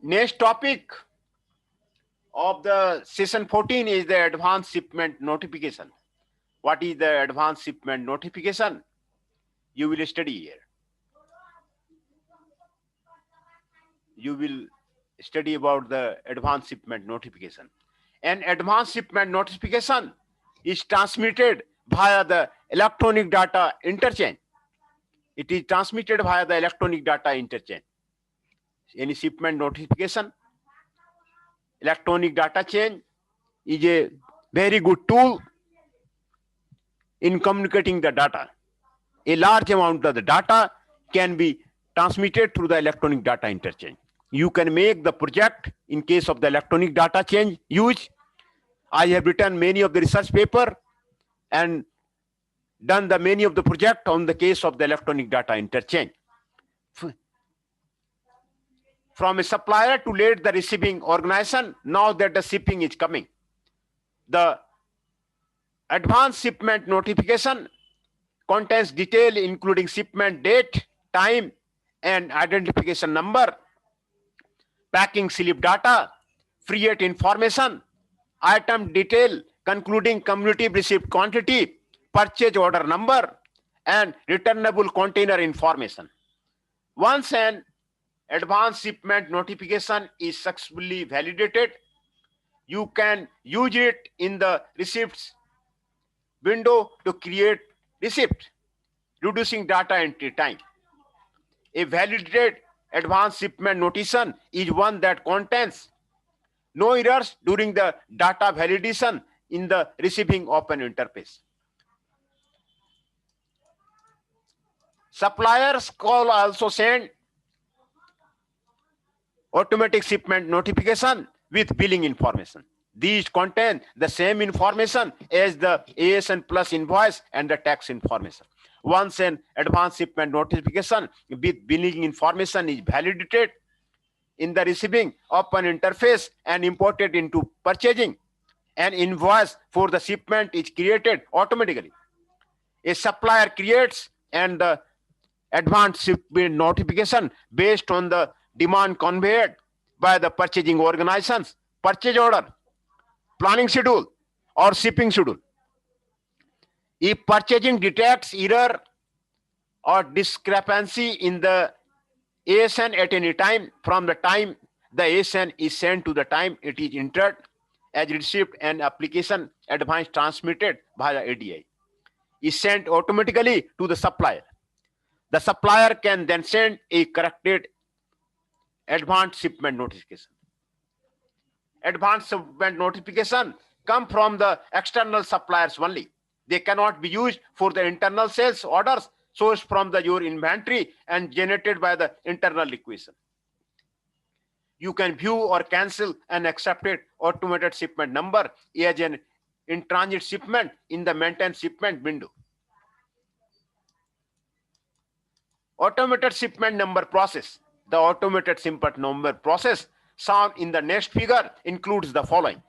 Next topic of the session 14 is the advanced shipment notification. What is the advanced shipment notification? You will study here. You will study about the advanced shipment notification. An advanced shipment notification is transmitted via the electronic data interchange. It is transmitted via the electronic data interchange. Any shipment notification, electronic data change is a very good tool in communicating the data. A large amount of the data can be transmitted through the electronic data interchange. You can make the project in case of the electronic data change use. I have written many of the research paper and done the many of the project on the case of the electronic data interchange. From a supplier to lead the receiving organization, now that the shipping is coming. The advanced shipment notification contains detail including shipment date, time, and identification number, packing slip data, freight information, item detail concluding cumulative received quantity, purchase order number, and returnable container information. Once an advanced shipment notification is successfully validated, you can use it in the receipts window to create receipt, reducing data entry time. A validated advanced shipment notification is one that contains no errors during the data validation in the receiving open interface. Suppliers call also send automatic shipment notification with billing information. These contain the same information as the ASN plus invoice and the tax information. Once an advanced shipment notification with billing information is validated in the receiving open interface and imported into purchasing, an invoice for the shipment is created automatically. A supplier creates and the advanced shipment notification based on the demand conveyed by the purchasing organizations, purchase order, planning schedule, or shipping schedule. If purchasing detects error or discrepancy in the ASN at any time, from the time the ASN is sent to the time it is entered as received, and application advance transmitted via ADI is sent automatically to the supplier. The supplier can then send a corrected advanced shipment notification. Advanced shipment notification come from the external suppliers only. They cannot be used for the internal sales orders sourced from your inventory and generated by the internal equation. You can view or cancel an accepted automated shipment number as an in-transit shipment in the maintained shipment window. Automated shipment number process. The automated shipment number process shown in the next figure includes the following.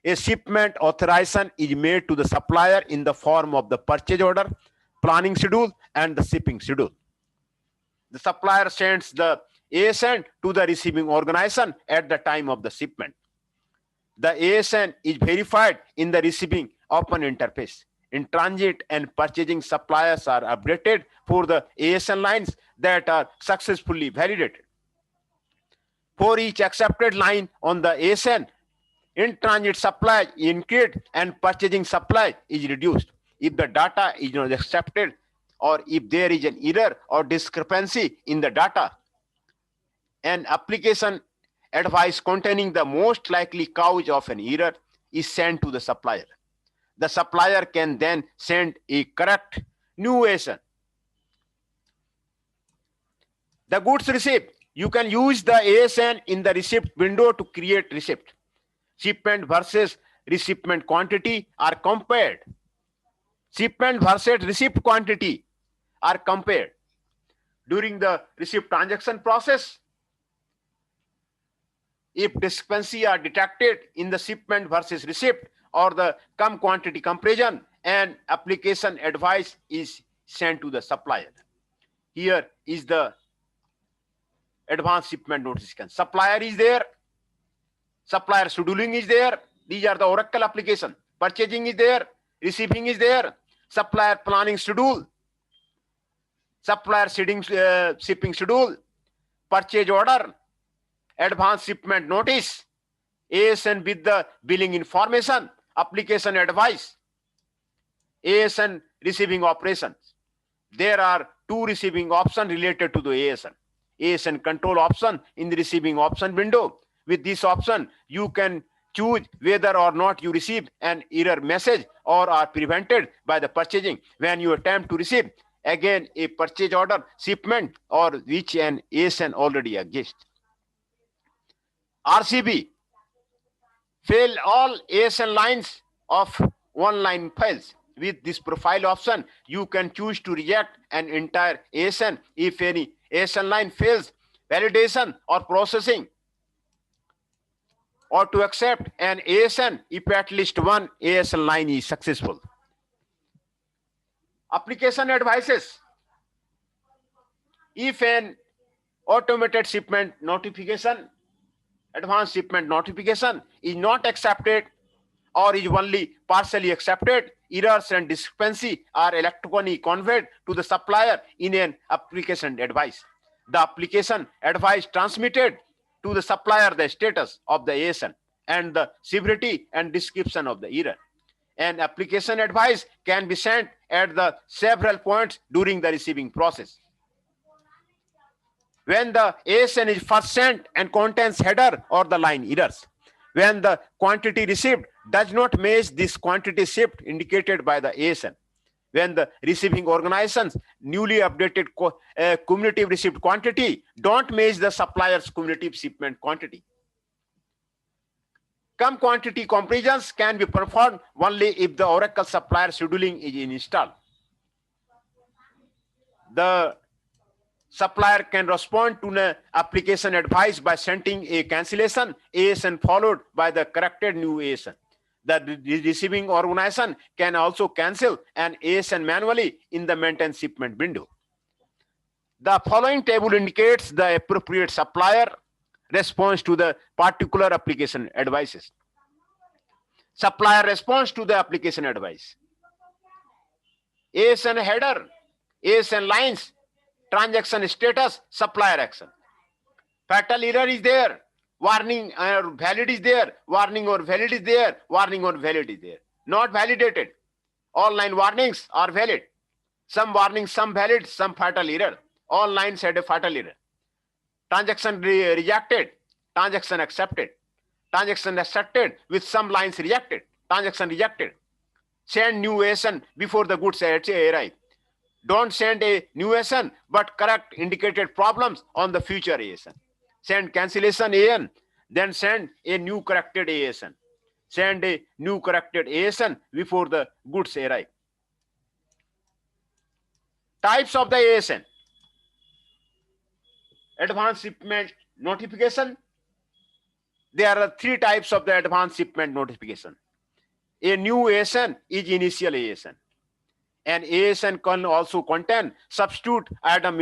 A shipment authorization is made to the supplier in the form of the purchase order, planning schedule, and the shipping schedule. The supplier sends the ASN to the receiving organization at the time of the shipment. The ASN is verified in the receiving open interface. In transit and purchasing, suppliers are updated for the ASN lines that are successfully validated. For each accepted line on the ASN, in transit supply is increased and purchasing supply is reduced. If the data is not accepted, or if there is an error or discrepancy in the data, an application advice containing the most likely cause of an error is sent to the supplier. The supplier can then send a correct new ASN. The goods receipt. You can use the ASN in the receipt window to create receipt. Shipment versus receivement quantity are compared. Shipment versus receipt quantity are compared. During the receipt transaction process, if discrepancy are detected in the shipment versus receipt or the quantity comparison, an application advice is sent to the supplier. Here is the advanced shipment notification. Supplier is there. Supplier scheduling is there. These are the Oracle application. Purchasing is there. Receiving is there. Supplier planning schedule. Supplier shipping schedule. Purchase order. Advanced shipment notice. ASN with the billing information. Application advice. ASN receiving operations. There are two receiving options related to the ASN. ASN control option in the receiving option window. With this option, you can choose whether or not you receive an error message or are prevented by the purchasing when you attempt to receive again a purchase order, shipment, or which an ASN already exists. RCB, fail all ASN lines of one line files. With this profile option, you can choose to reject an entire ASN if any ASN line fails validation or processing, or to accept an ASN if at least one ASN line is successful. Application advices. If an automated shipment notification, advanced shipment notification is not accepted or is only partially accepted, errors and discrepancy are electronically conveyed to the supplier in an application advice. The application advice transmitted to the supplier the status of the ASN and the severity and description of the error. An application advice can be sent at the several points during the receiving process. When the ASN is first sent and contains header or the line errors. When the quantity received does not match this quantity shipped indicated by the ASN. When the receiving organization's newly updated cumulative received quantity don't match the supplier's cumulative shipment quantity. Quantity comparisons can be performed only if the Oracle supplier scheduling is installed. The supplier can respond to an application advice by sending a cancellation ASN followed by the corrected new ASN. The receiving organization can also cancel an ASN manually in the maintain shipment window. The following table indicates the appropriate supplier response to the particular application advices. Supplier response to the application advice. ASN header, ASN lines, transaction status, supplier action. Fatal error is there. Warning or valid is there. Warning or valid is there. Warning or valid is there. Not validated. All line warnings are valid. Some warnings, some valid, some fatal error. All lines had a fatal error. Transaction rejected. Transaction accepted. Transaction accepted with some lines rejected. Transaction rejected. Send new ASN before the goods arrive. Don't send a new ASN but correct indicated problems on the future ASN. Send cancellation AN, then send a new corrected ASN. Send a new corrected ASN before the goods arrive. Types of the ASN. Advanced shipment notification. There are three types of the advanced shipment notification. A new ASN is initial ASN. An ASN can also contain substitute item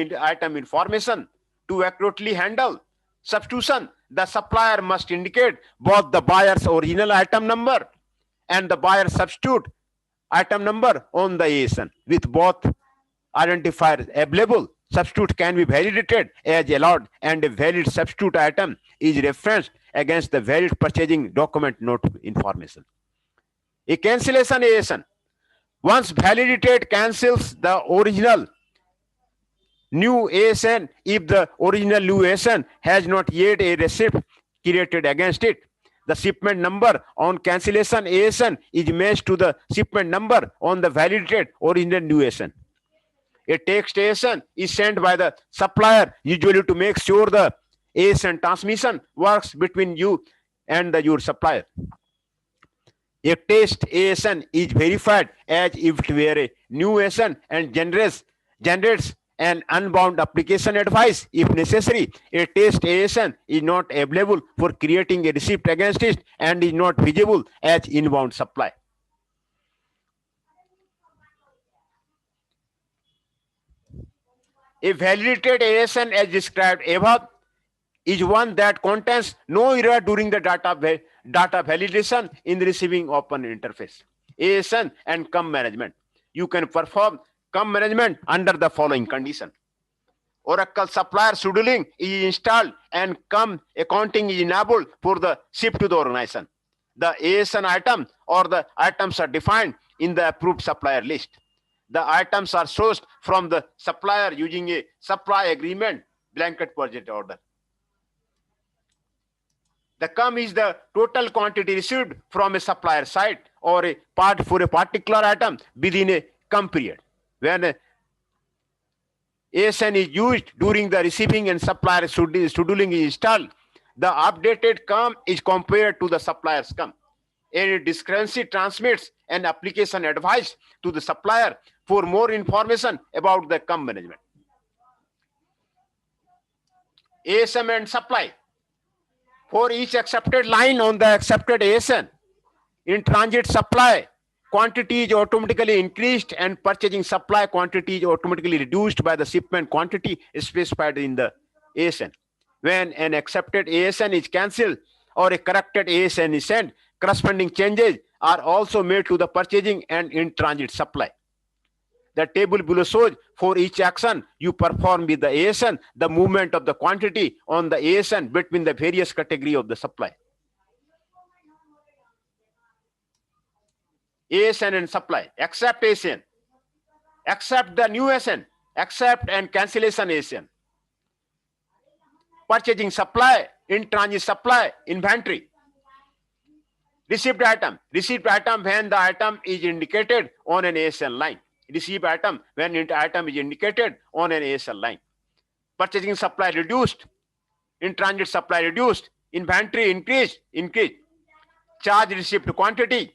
information. To accurately handle substitution, the supplier must indicate both the buyer's original item number and the buyer's substitute item number on the ASN. With both identifiers available, substitute can be validated as allowed and a valid substitute item is referenced against the valid purchasing document note information. A cancellation ASN. Once validated, cancels the original new ASN if the original new ASN has not yet a receipt created against it. The shipment number on cancellation ASN is matched to the shipment number on the validated original new ASN. A text ASN is sent by the supplier usually to make sure the ASN transmission works between you and your supplier. A test ASN is verified as if it were a new ASN and generates an unbound application advice if necessary. A test ASN is not available for creating a receipt against it and is not visible as inbound supply. A validated ASN as described above is one that contains no error during the data validation in the receiving open interface. ASN and CUM management. You can perform CUM management under the following condition. Oracle supplier scheduling is installed and CUM accounting is enabled for the ship to the organization. The ASN item or the items are defined in the approved supplier list. The items are sourced from the supplier using a supply agreement blanket purchase order. The CUM is the total quantity received from a supplier side or a part for a particular item within a CUM period. When ASN is used during the receiving and supplier scheduling is installed, the updated CUM is compared to the supplier's CUM. Any discrepancy transmits an application advice to the supplier for more information about the CUM management. ASM and supply. For each accepted line on the accepted ASN, in transit supply, quantity is automatically increased and purchasing supply quantity is automatically reduced by the shipment quantity specified in the ASN. When an accepted ASN is cancelled or a corrected ASN is sent, corresponding changes are also made to the purchasing and in transit supply. The table below shows for each action you perform with the ASN, the movement of the quantity on the ASN between the various category of the supply. ASN and supply, accept ASN, accept the new ASN, accept and cancellation ASN. Purchasing supply, in transit supply, inventory. Received item when the item is indicated on an ASN line. Received item when the item is indicated on an ASN line. Purchasing supply reduced, in transit supply reduced, inventory increased. Charge received quantity.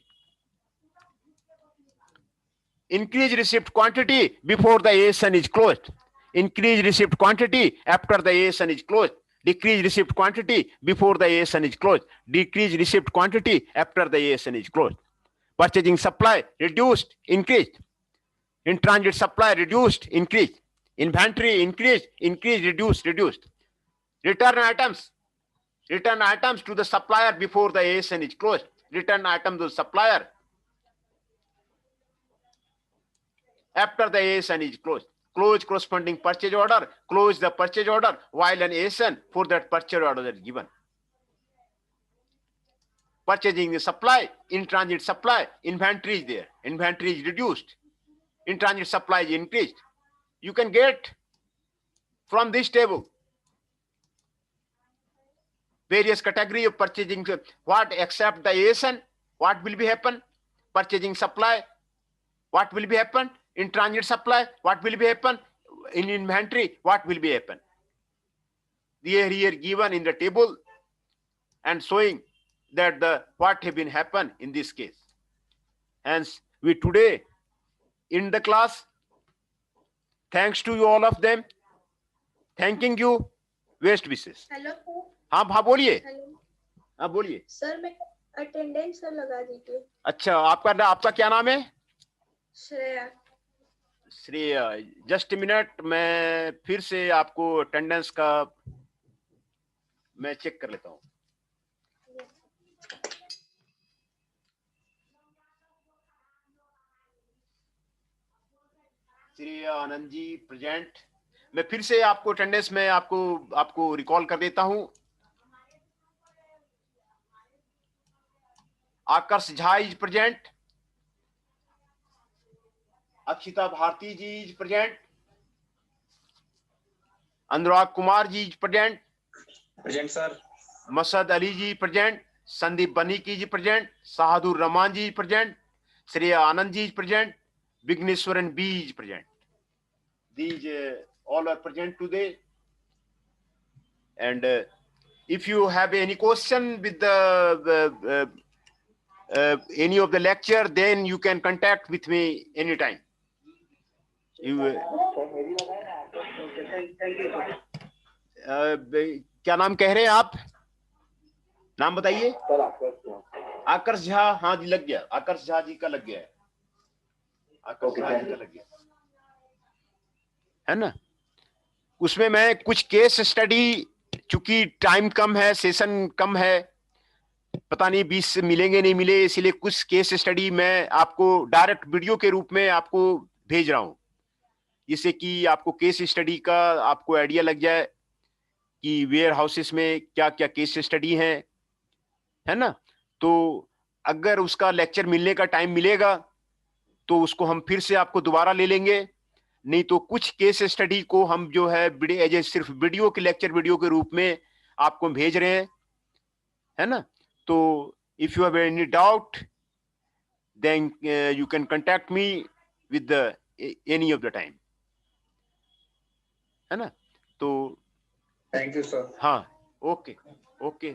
Increase received quantity before the ASN is closed. Increase received quantity after the ASN is closed. Decrease received quantity before the ASN is closed. Decrease received quantity after the ASN is closed. Purchasing supply reduced, increased. In transit supply reduced, increased. Inventory increased, reduced. Return items to the supplier before the ASN is closed. Return item to the supplier after the ASN is closed. Close corresponding purchase order, close the purchase order while an ASN for that purchase order is given. Purchasing the supply, in transit supply, inventory is there. Inventory is reduced. In transit supply is increased. You can get from this table various category of purchasing. What accept the ASN, what will be happen? Purchasing supply, what will be happen? In transit supply, what will be happen? In inventory, what will be happen? They are here given in the table and showing that the what have been happen in this case. Hence, we today in the class, thanks to you all of them, thanking you, best wishes. Hello हाँ बोलिए, hello हाँ बोलिए. Sir, मैं attendance sir लगा दीजिए. अच्छा, आपका क्या नाम है? श्रेया. श्रेया, जस्ट मिनट, मैं फिर से आपको अटेंडेंस का मैं चेक कर लेता हूँ. श्रेया आनंद जी प्रेजेंट. मैं फिर से आपको अटेंडेंस में आपको रिकॉल कर देता हूँ. Aakarsh Jha is present. Akshita Bharti ji is present. Anurag Kumar ji is present. Present sir. Masad Ali ji present. Sandeep Baniki ji present. Shahdur Rahman ji present. Shreya Anand ji present. Vigneshwaran B is present. These all are present today. And if you have any question with the any of the lecture, then you can contact with me anytime. क्या नाम कह रहे हैं आप? नाम बताइए. आकर्ष झा. हाँ जी, लग गया. आकर्ष झा जी का लग गया है. आकर्ष झा जी का लग गया है ना. उसमें मैं कुछ केस स्टडी चूंकि टाइम कम है, सेशन कम है, पता नहीं 20 मिलेंगे नहीं मिले, इसलिए कुछ केस स्टडी मैं आपको डायरेक्ट वीडियो के रूप में आपको भेज रहा हूं, जिससे कि आपको केस स्टडी का आपको आइडिया लग जाए कि वेयर हाउसेस में क्या क्या केस स्टडी है ना। तो अगर उसका लेक्चर मिलने का टाइम मिलेगा तो उसको हम फिर से आपको दोबारा ले लेंगे, नहीं तो कुछ केस स्टडी को हम जो है एज ए सिर्फ वीडियो के लेक्चर वीडियो के रूप में आपको भेज रहे हैं, है ना। तो if you have any doubt then you can contact me with the any of the time, है ना। तो थैंक यू सर। हाँ, ओके ओके।